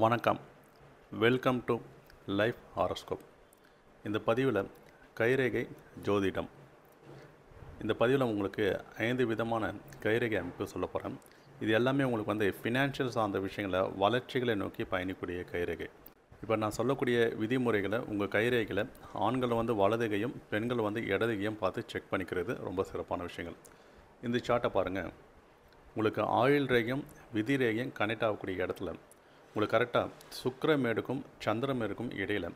வணக்கம். Welcome to life horoscope. இந்த பதிவில் கைரேகை ஜோதிடம். இந்த பதிவில் உங்களுக்கு 5 விதமான கைரேகை அமைப்பு சொல்ல போகிறேன். இது எல்லாமே உங்களுக்கு ஃபினான்ஷியல் சார்ந்த விஷயங்களை வளர்ச்சிகளை நோக்கி பயணிக்கூடிய கைரேகை. இப்போ நான் சொல்லக்கூடிய விதிமுறைகளை உங்கள் கைரேகையில் ஆண்கள் வலதுகையும் பெண்கள் இடதுகையும் பார்த்து செக் பண்ணிக்கிறது ரொம்ப சிறப்பான விஷயங்கள். இந்த சார்ட்டை பாருங்கள். உங்களுக்கு ஆயுள் ரேகையும் விதி ரேகையும் கனெக்ட் ஆகக்கூடிய இடத்துல உங்களுக்கு கரெக்டாக சுக்கிரமேடுக்கும் சந்திரமேடுக்கும் இடையில்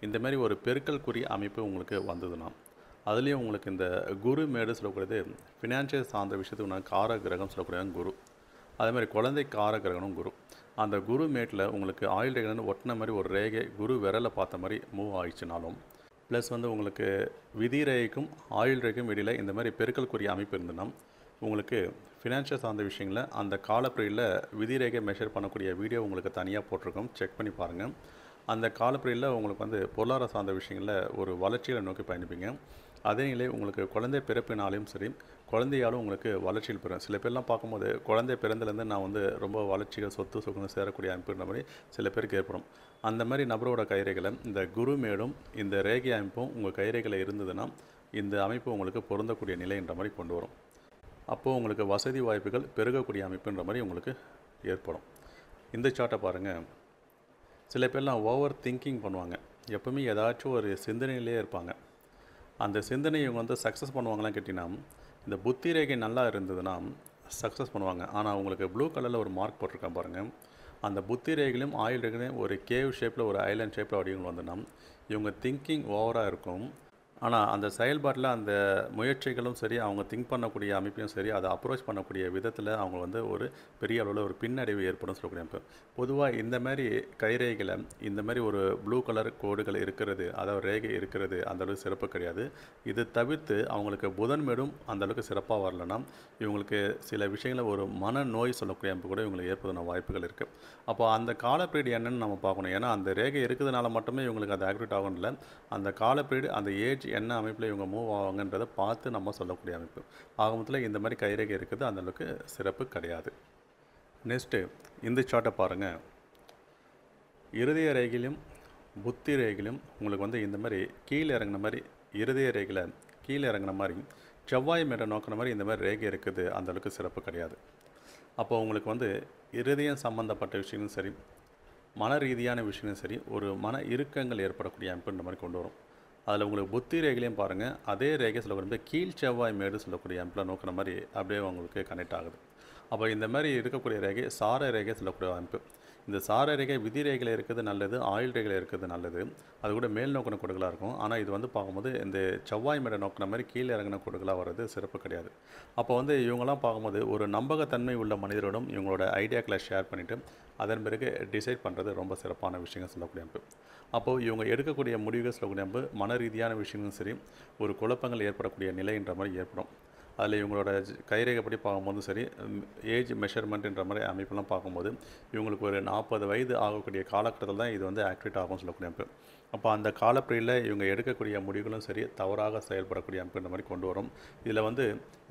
இந்த மாதிரி ஒரு பெருக்கல் குறி அமைப்பு உங்களுக்கு வந்ததுன்னா, அதுலேயும் உங்களுக்கு இந்த குரு மேடு சொல்லக்கூடியது ஃபினான்ஷியல் சார்ந்த விஷயத்துக்கு நான் கார கிரகம் சொல்லக்கூடிய குரு, அதே மாதிரி குழந்தை கார கிரகனும் குரு. அந்த குரு மேட்டில் உங்களுக்கு ஆயுள் ரேகைன்னு ஒட்டின மாதிரி ஒரு ரேகை குரு விரலை பார்த்த மாதிரி மூவ் ஆயிடுச்சுனாலும், ப்ளஸ் உங்களுக்கு விதி ரேகைக்கும் ஆயுள் ரேகைக்கும் இடையில் இந்த மாதிரி பெருக்கல் குறி அமைப்பு இருந்ததுன்னா, உங்களுக்கு ஃபினான்ஷியல் சார்ந்த விஷயங்களில் அந்த காலப்பிரியில் விதி ரேகை மெஷர் பண்ணக்கூடிய வீடியோ உங்களுக்கு தனியாக போட்டிருக்கோம், செக் பண்ணி பாருங்கள். அந்த காலப்பிரியில் உங்களுக்கு பொருளாதார சார்ந்த விஷயங்களில் ஒரு வளர்ச்சிகளை நோக்கி பயணிப்பீங்க. அதே நிலை உங்களுக்கு குழந்தை பிறப்பினாலையும் சரி, குழந்தையாலும் உங்களுக்கு வளர்ச்சிகள் பெறும். சில பேர்லாம் பார்க்கும்போது குழந்தை பிறந்தலேருந்து நான் ரொம்ப வளர்ச்சிகள் சொத்து சுகம் சேரக்கூடிய அமைப்புன்ற மாதிரி சில பேருக்கு ஏற்படும். அந்த மாதிரி நபரோட கைரேகையில் இந்த குரு மேடும் இந்த ரேகை அமைப்பும் உங்கள் கைரேகையில் இருந்ததுன்னா, இந்த அமைப்பு உங்களுக்கு பொருந்தக்கூடிய நிலைன்ற மாதிரி கொண்டு வரும். அப்போது உங்களுக்கு வசதி வாய்ப்புகள் பெருகக்கூடிய அமைப்புன்ற மாதிரி உங்களுக்கு ஏற்படும். இந்த சார்ட்டை பாருங்கள். சில பேர்லாம் ஓவர் திங்கிங் பண்ணுவாங்க. எப்போவுமே ஏதாச்சும் ஒரு சிந்தனையிலே இருப்பாங்க. அந்த சிந்தனை இவங்க சக்ஸஸ் பண்ணுவாங்களான்னு கேட்டிங்கன்னா, இந்த புத்தி ரேகை நல்லா இருந்ததுன்னா சக்ஸஸ் பண்ணுவாங்க. ஆனால் உங்களுக்கு ப்ளூ கலரில் ஒரு மார்க் போட்டிருக்கேன் பாருங்கள். அந்த புத்தி ரேகையிலும் ஆயுள் ரேகையிலும் ஒரு கேவ் ஷேப்பில் ஒரு ஐலாண்ட் ஷேப்பில் அப்படிங்க வந்தோன்னா, இவங்க திங்கிங் ஓவராக இருக்கும். ஆனால் அந்த செயல்பாட்டில் அந்த முயற்சிகளும் சரி, அவங்க திங்க் பண்ணக்கூடிய அமைப்பையும் சரி, அதை அப்ரோச் பண்ணக்கூடிய விதத்தில் அவங்க ஒரு பெரிய அளவில் ஒரு பின்னடைவு ஏற்படும் சொல்லக்கூடிய அமைப்பு. பொதுவாக இந்த மாதிரி கைரேகையில் இந்த மாதிரி ஒரு ப்ளூ கலர் கோடுகள் இருக்கிறது, அதாவது ரேகை இருக்கிறது அந்தளவுக்கு சிறப்பு கிடையாது. இது தவிர்த்து அவங்களுக்கு புதன் மேடும் அந்தளவுக்கு சிறப்பாக வரலன்னா, இவங்களுக்கு சில விஷயங்களில் ஒரு மனநோய் சொல்லக்கூடிய அமைப்பு கூட இவங்களுக்கு ஏற்படுன வாய்ப்புகள் இருக்குது. அப்போ அந்த கால பீரியட் என்னென்னு நம்ம பார்க்கணும். ஏன்னா அந்த ரேகை இருக்கிறதுனால மட்டுமே இவங்களுக்கு அது ஆக்டிவேட் ஆகும் இல்லை, அந்த கால பீரியட் அந்த ஏஜ் என்ன அமைப்பில் இவங்க மூவ் ஆவாங்கன்றதை பார்த்து நம்ம சொல்லக்கூடிய அமைப்பு. ஆகமத்தில் இந்த மாதிரி கைரேகை இருக்குது அந்தளவுக்கு சிறப்பு கிடையாது. நெக்ஸ்ட்டு இந்த சார்ட்டை பாருங்கள். இருதய ரேகையிலும் புத்தி ரேகையிலும் உங்களுக்கு இந்த மாதிரி கீழே இறங்கின மாதிரி, இருதய ரேகையில் கீழே இறங்கின மாதிரி செவ்வாய் மேடை நோக்கின மாதிரி இந்த மாதிரி ரேகை இருக்குது அந்தளவுக்கு சிறப்பு கிடையாது. அப்போ உங்களுக்கு இருதயம் சம்மந்தப்பட்ட விஷயங்களும் சரி, மன ரீதியான விஷயங்களும் சரி, ஒரு மன இறுக்கங்கள் ஏற்படக்கூடிய அமைப்புன்ற மாதிரி கொண்டு வரும். அதில் உங்களுக்கு புத்தி ரேகையிலையும் பாருங்கள், அதே ரேகை சொல்லக்கூடிய கீழ் செவ்வாய் மேடு சொல்லக்கூடிய அமைப்பில் நோக்கின மாதிரி அப்படியே உங்களுக்கு கனெக்ட் ஆகுது. அப்போ இந்த மாதிரி இருக்கக்கூடிய ரேகை சார ரேகை சொல்லக்கூடிய அமைப்பு. இந்த சார ரேகை விதி ரேகையில் இருக்கிறது நல்லது, ஆயுள் ரேகையில் இருக்கிறது நல்லது, அது கூட மேல் நோக்கின கொடுக்கலாக இருக்கும். ஆனால் இது பார்க்கும்போது இந்த செவ்வாய் மேடை நோக்கின மாதிரி கீழே இறங்கின கொடுக்கலாக வர்றது சிறப்பு கிடையாது. அப்போ இவங்களாம் பார்க்கும்போது ஒரு நம்பகத்தன்மை உள்ள மனிதரிடம் இவங்களோட ஐடியாக்களை ஷேர் பண்ணிவிட்டு அதன் பிறகு டிசைட் பண்ணுறது ரொம்ப சிறப்பான விஷயங்கள் சொல்லக்கூடிய அமைப்பு. அப்போது இவங்க எடுக்கக்கூடிய முடிவுகள் சொல்லக்கூடிய அமைப்பு மன ரீதியான விஷயங்களும் சரி, ஒரு குழப்பங்கள் ஏற்படக்கூடிய நிலைன்ற மாதிரி ஏற்படும். அதில் இவங்களோட கைரேகைப்படி பார்க்கும்போது சரி, ஏஜ் மெஷர்மெண்ட்டுன்ற மாதிரி அமைப்பெல்லாம் பார்க்கும்போது இவங்களுக்கு ஒரு 40 வயது ஆகக்கூடிய காலகட்டத்தில் தான் இது ஆக்டிவேட் ஆகும்னு சொல்லக்கூடிய அமைப்பு. அப்போ அந்த காலப்பிரியில் இவங்க எடுக்கக்கூடிய முடிவுகளும் சரி தவறாக செயல்படக்கூடிய அமைப்புன்ற மாதிரி கொண்டு வரும். இதில்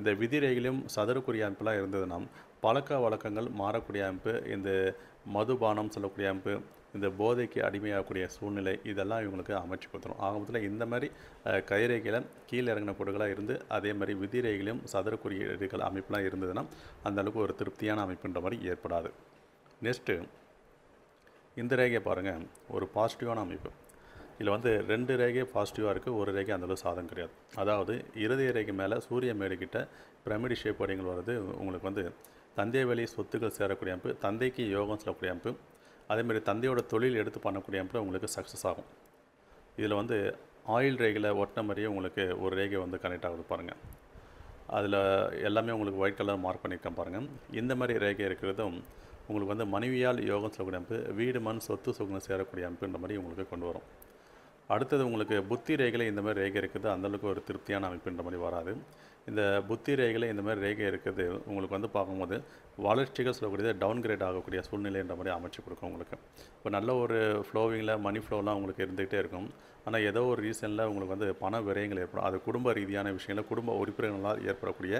இந்த விதி ரேகையிலும் சதுரக்குரிய அமைப்பெல்லாம் இருந்ததுன்னா பழக்க வழக்கங்கள் மாறக்கூடிய அமைப்பு, இந்த மதுபானம் சொல்லக்கூடிய அமைப்பு, இந்த போதைக்கு அடிமையாகக்கூடிய சூழ்நிலை, இதெல்லாம் இவங்களுக்கு அமைச்சு கொடுத்துரும். ஆகமத்தில் இந்த மாதிரி கைரேகையில் கீழே இறங்கின கொடுகளாக இருந்து அதே மாதிரி விதி ரேகையிலும் சதுரக்குறியீடுகள் அமைப்புலாம் இருந்ததுன்னா அந்தளவுக்கு ஒரு திருப்தியான அமைப்புன்ற மாதிரி ஏற்படாது. நெக்ஸ்ட்டு இந்த ரேகையை பாருங்கள். ஒரு பாசிட்டிவான அமைப்பு. இதில் 2 ரேகை பாசிட்டிவாக இருக்குது, ஒரு ரேகை அந்தளவு சாதம் கிடையாது. அதாவது இருதய ரேகை மேலே சூரிய மேடுகிட்ட பிரமிடு ஷேப் வடிவங்கள் வருது. உங்களுக்கு தந்தை வழி சொத்துக்கள் சேரக்கூடிய அமைப்பு, தந்தைக்கு யோகம் சொல்லக்கூடிய அமைப்பு, அதேமாதிரி தந்தையோட தொழில் எடுத்து பண்ணக்கூடிய அமைப்பில் உங்களுக்கு சக்ஸஸ் ஆகும். இதில் ஆயில் ரேகையில் ஒட்டின மாதிரியே உங்களுக்கு ஒரு ரேகை கனெக்ட் ஆகுது பாருங்கள். அதில் எல்லாமே உங்களுக்கு ஒயிட் கலர் மார்க் பண்ணியிருக்கேன் பாருங்கள். இந்த மாதிரி ரேகை இருக்கிறதும் உங்களுக்கு மனைவியால் யோகம் சொல்லக்கூடிய அமைப்பு, வீடு மண் சொத்து சுகம் சேரக்கூடிய அமைப்புன்ற மாதிரி உங்களுக்கு கொண்டு வரும். அடுத்தது உங்களுக்கு புத்தி ரேகையில் இந்த மாதிரி ரேகை இருக்குது அந்தளவுக்கு ஒரு திருப்தியான அமைப்புன்ற மாதிரி வராது. இந்த புத்தி ரேகையில் இந்த மாதிரி ரேகை இருக்குது உங்களுக்கு பார்க்கும்போது வளர்ச்சிகள் சொல்லக்கூடியது டவுன் கிரேட் ஆகக்கூடிய சூழ்நிலைன்ற மாதிரி அமைச்சு கொடுக்கும் உங்களுக்கு. இப்போ நல்ல ஒரு ஃப்ளோவிங்கில் மணி ஃப்ளோலாம் உங்களுக்கு இருந்துகிட்டே இருக்கும். ஆனால் ஏதோ ஒரு ரீசனில் உங்களுக்கு வந்து பண விரயங்கள் ஏற்படும். அது குடும்ப ரீதியான விஷயங்கள், குடும்ப உறுப்பினர்களால் ஏற்படக்கூடிய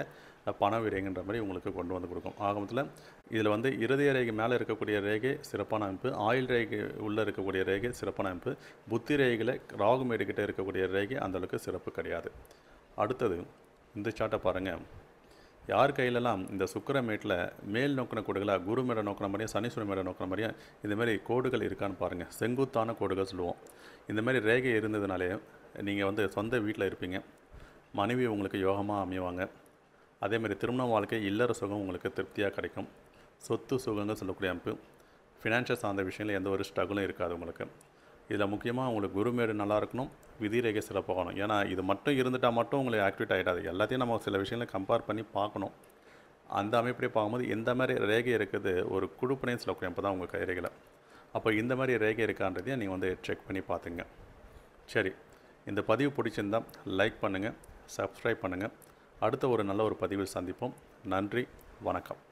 பண விரயங்கன்ற மாதிரி உங்களுக்கு கொண்டு வந்து கொடுக்கும். ஆக மொத்தத்தில் இதில் வந்து இருதய ரேகை மேலே இருக்கக்கூடிய ரேகை சிறப்பான அமைப்பு, ஆயுள் ரேகை உள்ளே இருக்கக்கூடிய ரேகை சிறப்பான அமைப்பு, புத்தி ரேகையில் ராகு மேடுகிட்ட இருக்கக்கூடிய ரேகை அந்தளவுக்கு சிறப்பு கிடையாது. அடுத்தது இந்த சார்ட்டை பாருங்கள். யார் கையிலலாம் இந்த சுக்கிரமேட்டில் மேல் நோக்கின கோடுகளாக குரு மேடை நோக்கின மாதிரியும் சனீஸ்வரன் மேடை நோக்கின மாதிரியும் இந்தமாரி கோடுகள் இருக்கான்னு பாருங்கள். செங்குத்தான கோடுகள் சொல்லுவோம். இந்தமாரி ரேகை இருந்ததுனாலே நீங்கள் வந்து சொந்த வீட்டில் இருப்பீங்க, மனைவி உங்களுக்கு யோகமாக அமைவாங்க. அதேமாதிரி திருமண வாழ்க்கை இல்லற சுகம் உங்களுக்கு திருப்தியாக கிடைக்கும். சொத்து சுகங்கள் சொல்லக்கூடிய அமைப்பு, ஃபினான்ஷியல் சார்ந்த விஷயங்கள் எந்த ஒரு ஸ்ட்ரகிளும் இருக்காது உங்களுக்கு. இதில் முக்கியமாக உங்களுக்கு குருமேடு நல்லா இருக்கணும், விதி ரேகை சிறப்பாகணும். ஏன்னா இது மட்டும் இருந்துட்டால் மட்டும் உங்களுக்கு ஆக்டிவேட் ஆகிடாது. எல்லாத்தையும் நம்ம சில விஷயங்களை கம்பேர் பண்ணி பார்க்கணும். அந்த அமைப்படியே பார்க்கும்போது எந்த மாதிரி ரேகை இருக்குது ஒரு குழுப்பனையும் சொல்லக்கூடிய அப்போ தான் உங்கள் கைரேகையில். அப்போ இந்த மாதிரி ரேகை இருக்கான்றதையும் நீங்கள் வந்து செக் பண்ணி பார்த்துங்க. சரி, இந்த பதிவு பிடிச்சிருந்தால் லைக் பண்ணுங்கள், சப்ஸ்கிரைப் பண்ணுங்கள். அடுத்த ஒரு நல்ல ஒரு பதிவில் சந்திப்போம். நன்றி, வணக்கம்.